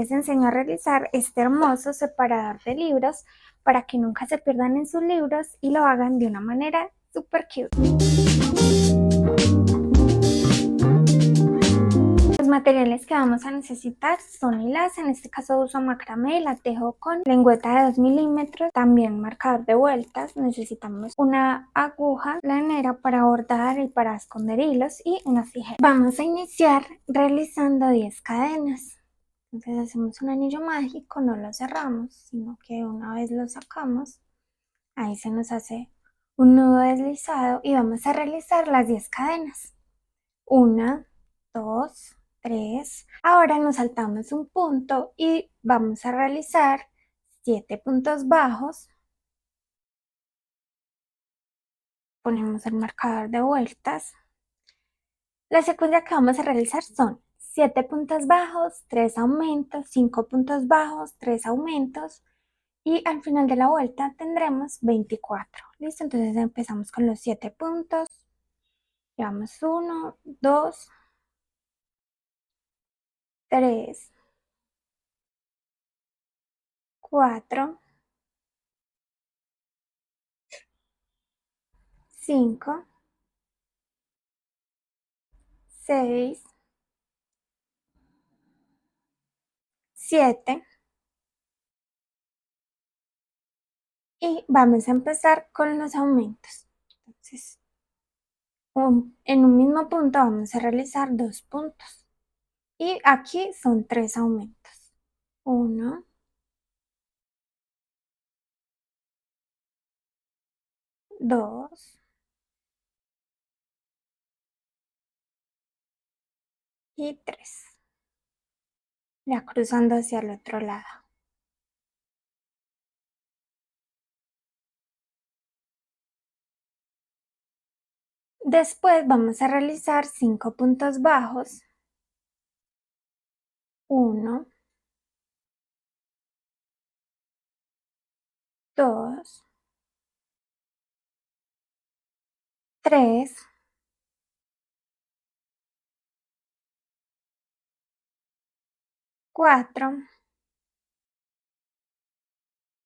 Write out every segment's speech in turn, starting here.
Les enseño a realizar este hermoso separador de libros para que nunca se pierdan en sus libros y lo hagan de una manera super cute. Los materiales que vamos a necesitar son hilas, en este caso uso macramé, la tejo con lengüeta de 2 milímetros, también marcador de vueltas, necesitamos una aguja planera para bordar y para esconder hilos y unas tijeras. Vamos a iniciar realizando 10 cadenas. Entonces hacemos un anillo mágico, no lo cerramos, sino que una vez lo sacamos, ahí se nos hace un nudo deslizado y vamos a realizar las 10 cadenas. 1, 2, 3. Ahora nos saltamos un punto y vamos a realizar 7 puntos bajos. Ponemos el marcador de vueltas. La secuencia que vamos a realizar son 7 puntos bajos, 3 aumentos, 5 puntos bajos, 3 aumentos. Y al final de la vuelta tendremos 24. ¿Listo? Entonces empezamos con los 7 puntos. Llevamos 1, 2, 3, 4, 5, 6, 7. Y vamos a empezar con los aumentos. Entonces, en un mismo punto vamos a realizar 2 puntos. Y aquí son 3 aumentos. 1, 2 y 3. Ya cruzando hacia el otro lado. Después vamos a realizar 5 puntos bajos. 1, 2, 3, 4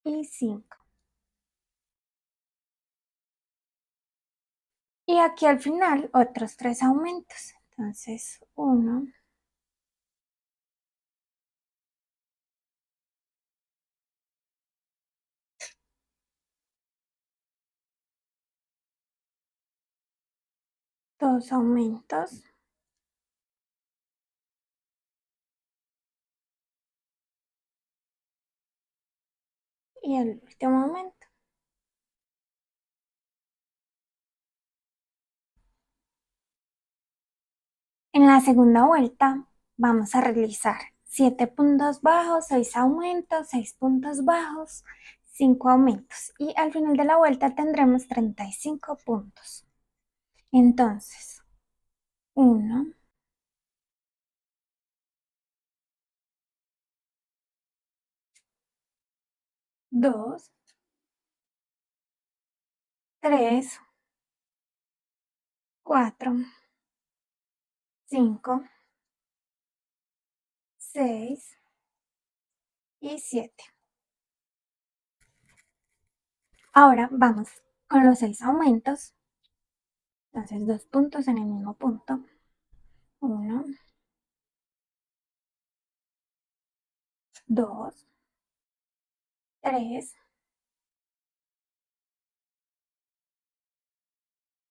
y 5. Y aquí al final otros 3 aumentos. Entonces 1, 2 aumentos y el último aumento. En la segunda vuelta vamos a realizar 7 puntos bajos, 6 aumentos, 6 puntos bajos, 5 aumentos. Y al final de la vuelta tendremos 35 puntos. Entonces, 1, 2, 3, 4, 5, 6 y 7. Ahora vamos con los 6 aumentos. Entonces 2 puntos en el mismo punto. 1, 2, 3,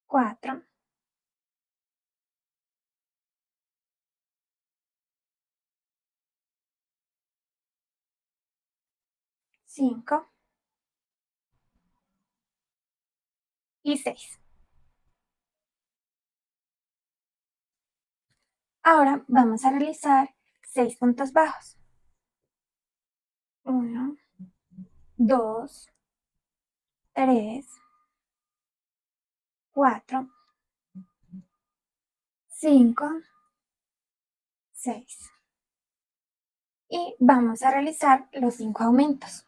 4, 5 y 6. Ahora vamos a realizar 6 puntos bajos. 1, 2, 3, 4, 5, 6. Y vamos a realizar los 5 aumentos.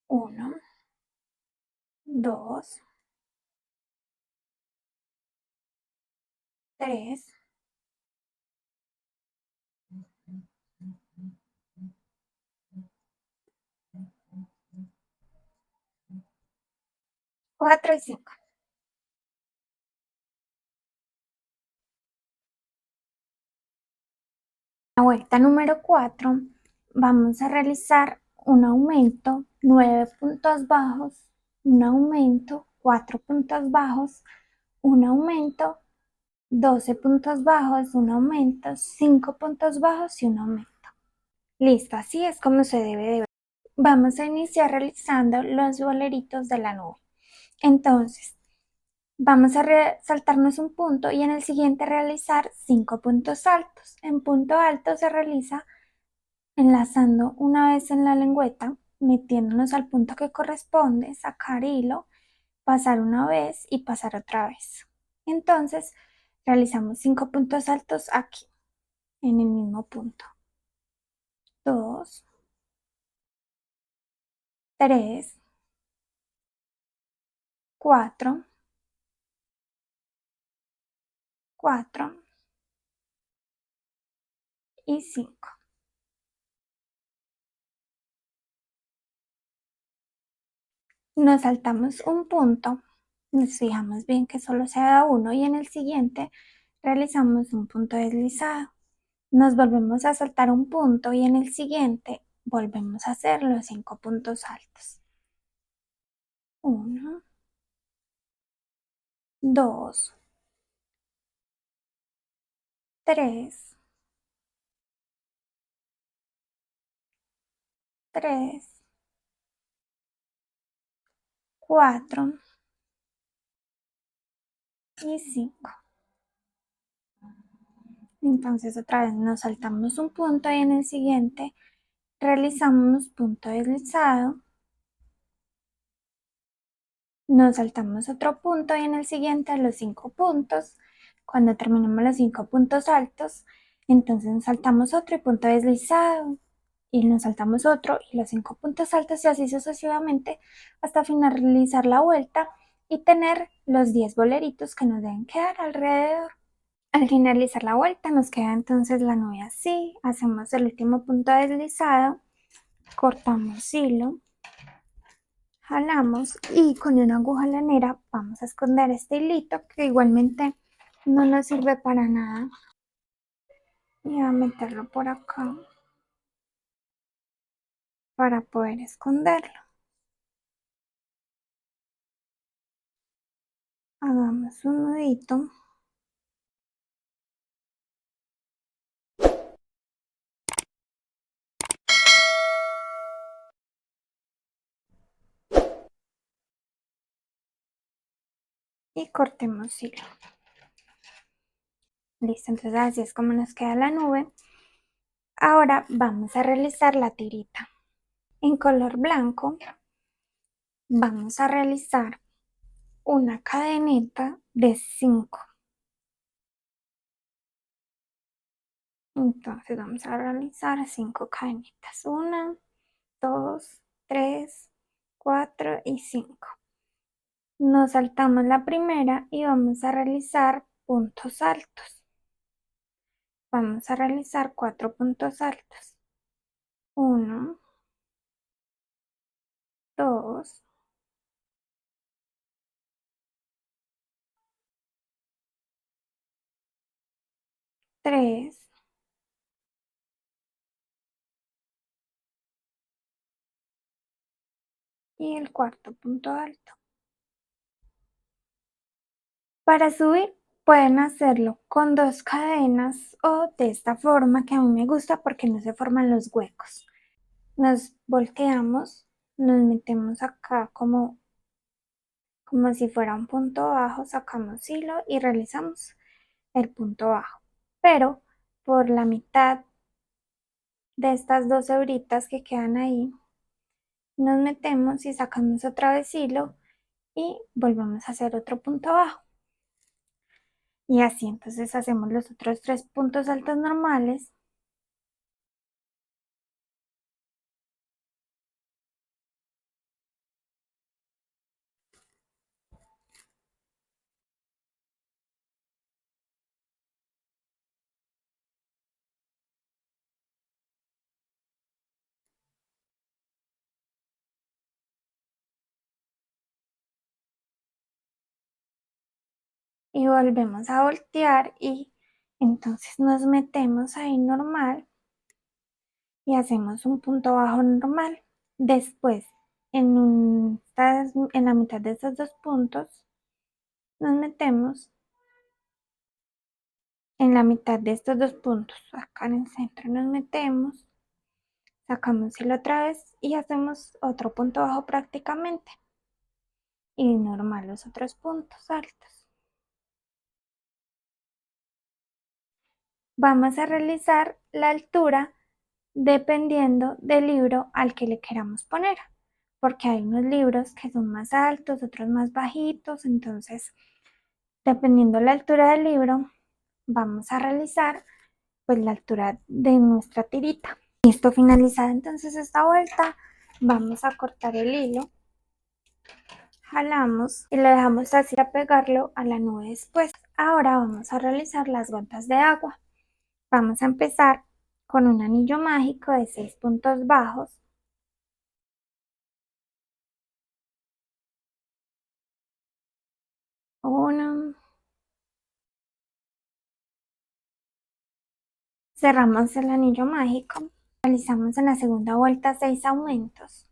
1, 2, 3, 4 y 5. La vuelta número 4 vamos a realizar un aumento, 9 puntos bajos, un aumento, 4 puntos bajos, un aumento, 12 puntos bajos, un aumento, 5 puntos bajos y un aumento. Listo, así es como se debe de ver. Vamos a iniciar realizando los boleritos de la nube. Entonces, vamos a saltarnos un punto y en el siguiente realizar 5 puntos altos. En punto alto se realiza enlazando una vez en la lengüeta, metiéndonos al punto que corresponde, sacar hilo, pasar una vez y pasar otra vez. Entonces, realizamos 5 puntos altos aquí, en el mismo punto. 2, 3, 4, 4 y 5. Nos saltamos un punto, nos fijamos bien que solo se haga uno y en el siguiente realizamos un punto deslizado. Nos volvemos a saltar un punto y en el siguiente volvemos a hacer los 5 puntos altos. 1, 2, 3, 3, 4 y 5. Entonces otra vez nos saltamos un punto y en el siguiente realizamos punto deslizado. Nos saltamos otro punto y en el siguiente los 5 puntos. Cuando terminemos los 5 puntos altos, entonces nos saltamos otro y punto deslizado. Y nos saltamos otro y los 5 puntos altos y así sucesivamente hasta finalizar la vuelta y tener los 10 boleritos que nos deben quedar alrededor. Al finalizar la vuelta nos queda entonces la nube así. Hacemos el último punto deslizado, cortamos hilo, jalamos y con una aguja lanera vamos a esconder este hilito que igualmente no nos sirve para nada y a meterlo por acá para poder esconderlo. Hagamos un nudito y cortemos hilo. Listo, entonces así es como nos queda la nube. Ahora vamos a realizar la tirita. En color blanco vamos a realizar una cadeneta de 5. Entonces vamos a realizar 5 cadenitas. 1, 2, 3, 4 y 5. Nos saltamos la primera y vamos a realizar puntos altos. Vamos a realizar 4 puntos altos. 1, 2, 3 y el cuarto punto alto. Para subir pueden hacerlo con 2 cadenas o de esta forma que a mí me gusta porque no se forman los huecos. Nos volteamos, nos metemos acá como si fuera un punto bajo, sacamos hilo y realizamos el punto bajo. Pero por la mitad de estas 2 hebritas que quedan ahí, nos metemos y sacamos otra vez hilo y volvemos a hacer otro punto bajo. Y así entonces hacemos los otros 3 puntos altos normales. y volvemos a voltear y entonces nos metemos ahí normal y hacemos un punto bajo normal. Después, en la mitad de esos dos puntos, nos metemos en la mitad de estos dos puntos, acá en el centro nos metemos, sacamos hilo otra vez y hacemos otro punto bajo prácticamente y normal los otros puntos altos. Vamos a realizar la altura dependiendo del libro al que le queramos poner, porque hay unos libros que son más altos, otros más bajitos, entonces dependiendo la altura del libro vamos a realizar pues la altura de nuestra tirita. Listo, finalizada entonces esta vuelta, vamos a cortar el hilo, jalamos y lo dejamos así a pegarlo a la nube después. Ahora vamos a realizar las gotas de agua. Vamos a empezar con un anillo mágico de 6 puntos bajos. Uno, cerramos el anillo mágico, realizamos en la segunda vuelta 6 aumentos,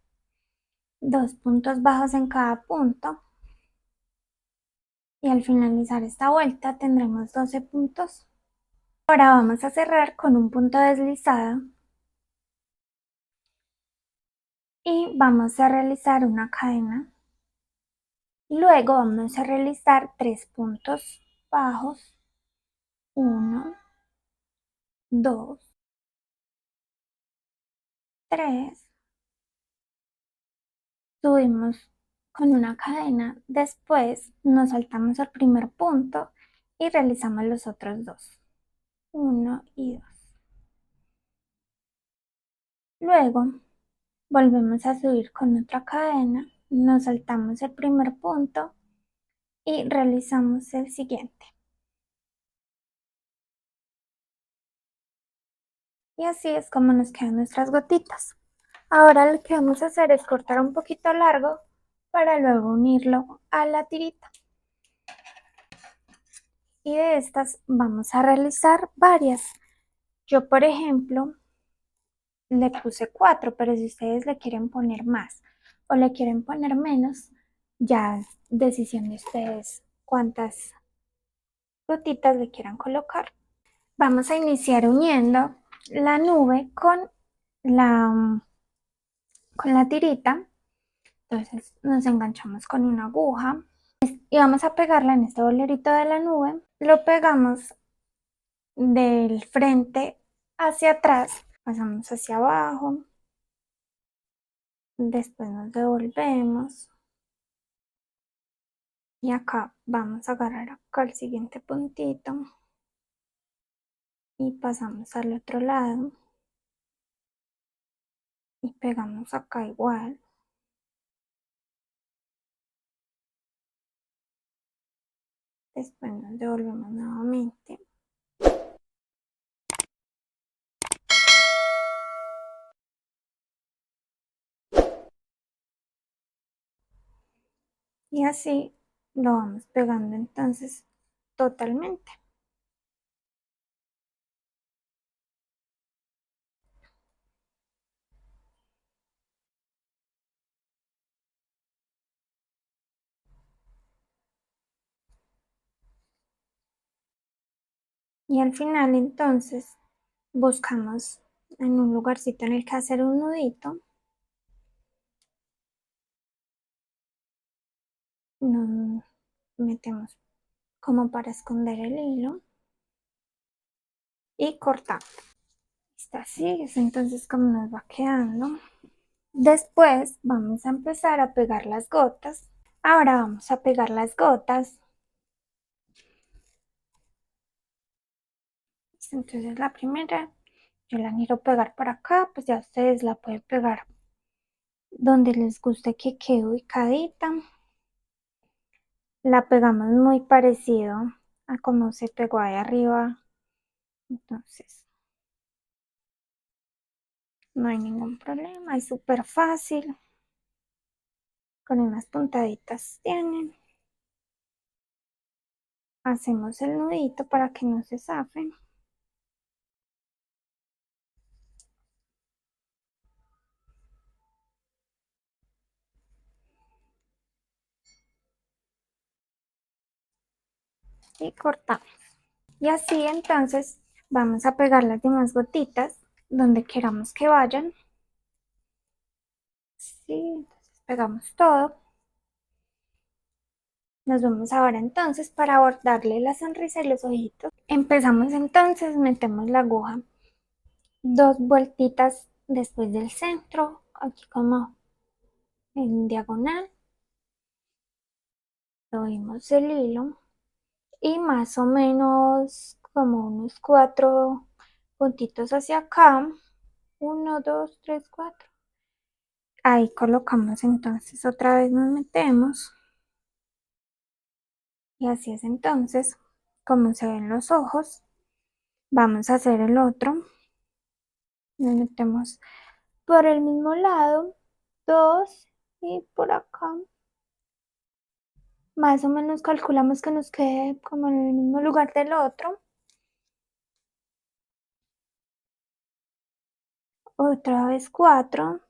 2 puntos bajos en cada punto y al finalizar esta vuelta tendremos 12 puntos. Ahora vamos a cerrar con un punto deslizado y vamos a realizar una cadena. Luego vamos a realizar 3 puntos bajos, uno, 2, 3. Subimos con una cadena, después nos saltamos al primer punto y realizamos los otros dos, uno y dos. Luego volvemos a subir con otra cadena, nos saltamos el primer punto y realizamos el siguiente. Y así es como nos quedan nuestras gotitas. Ahora lo que vamos a hacer es cortar un poquito largo para luego unirlo a la tirita. Y de estas vamos a realizar varias. Yo, por ejemplo, le puse 4, pero si ustedes le quieren poner más o le quieren poner menos, ya es decisión de ustedes cuántas gotitas le quieran colocar. Vamos a iniciar uniendo la nube la, con la tirita. Entonces nos enganchamos con una aguja y vamos a pegarla en este bolerito de la nube. Lo pegamos del frente hacia atrás, pasamos hacia abajo, después nos devolvemos y acá vamos a agarrar acá el siguiente puntito y pasamos al otro lado y pegamos acá igual. Después nos devolvemos nuevamente y así lo vamos pegando entonces totalmente. Y al final entonces buscamos en un lugarcito en el que hacer un nudito. Nos metemos como para esconder el hilo y cortamos. Está así, es entonces como nos va quedando. Después vamos a empezar a pegar las gotas. Ahora vamos a pegar las gotas. Entonces la primera, yo la quiero pegar por acá, pues ya ustedes la pueden pegar donde les guste que quede ubicadita. La pegamos muy parecido a como se pegó ahí arriba. Entonces no hay ningún problema, es súper fácil. Con unas puntaditas tienen. hacemos el nudito para que no se zafen. Y cortamos. Y así entonces vamos a pegar las demás gotitas donde queramos que vayan. Sí, entonces pegamos todo. Nos vamos ahora entonces para bordarle la sonrisa y los ojitos. Empezamos entonces, metemos la aguja 2 vueltitas después del centro, aquí como en diagonal. Subimos el hilo y más o menos como unos 4 puntitos hacia acá. 1, 2, 3, 4. Ahí colocamos entonces, otra vez nos metemos y así es entonces como se ven los ojos. Vamos a hacer el otro. Nos metemos por el mismo lado, 2 y por acá. Más o menos calculamos que nos quede como en el mismo lugar del otro. Otra vez 4.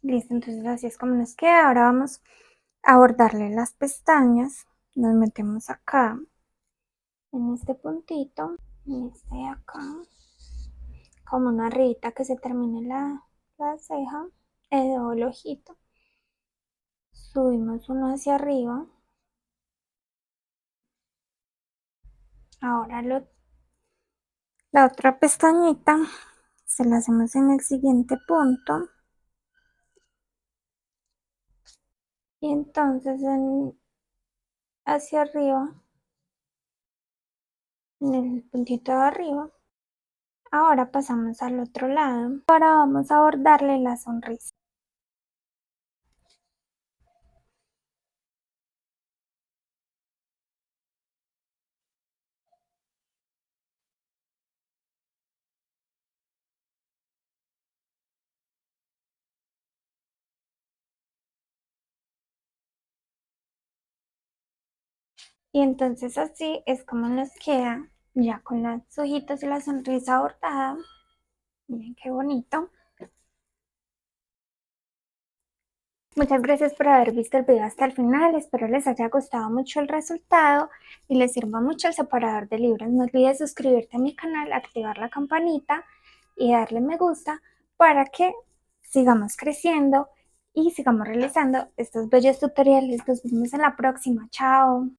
Listo, entonces así es como nos queda. Ahora vamos a bordarle las pestañas. Nos metemos acá, en este puntito, en este de acá, como una rayita que se termine la ceja, o el ojito. Subimos uno hacia arriba. Ahora la otra pestañita se la hacemos en el siguiente punto. Y entonces hacia arriba, en el puntito de arriba. Ahora pasamos al otro lado. Ahora vamos a bordarle la sonrisa. Y entonces así es como nos queda ya con los ojitos y la sonrisa bordada. Miren qué bonito. Muchas gracias por haber visto el video hasta el final. Espero les haya gustado mucho el resultado y les sirva mucho el separador de libros. No olvides suscribirte a mi canal, activar la campanita y darle me gusta para que sigamos creciendo y sigamos realizando estos bellos tutoriales. Nos vemos en la próxima. Chao.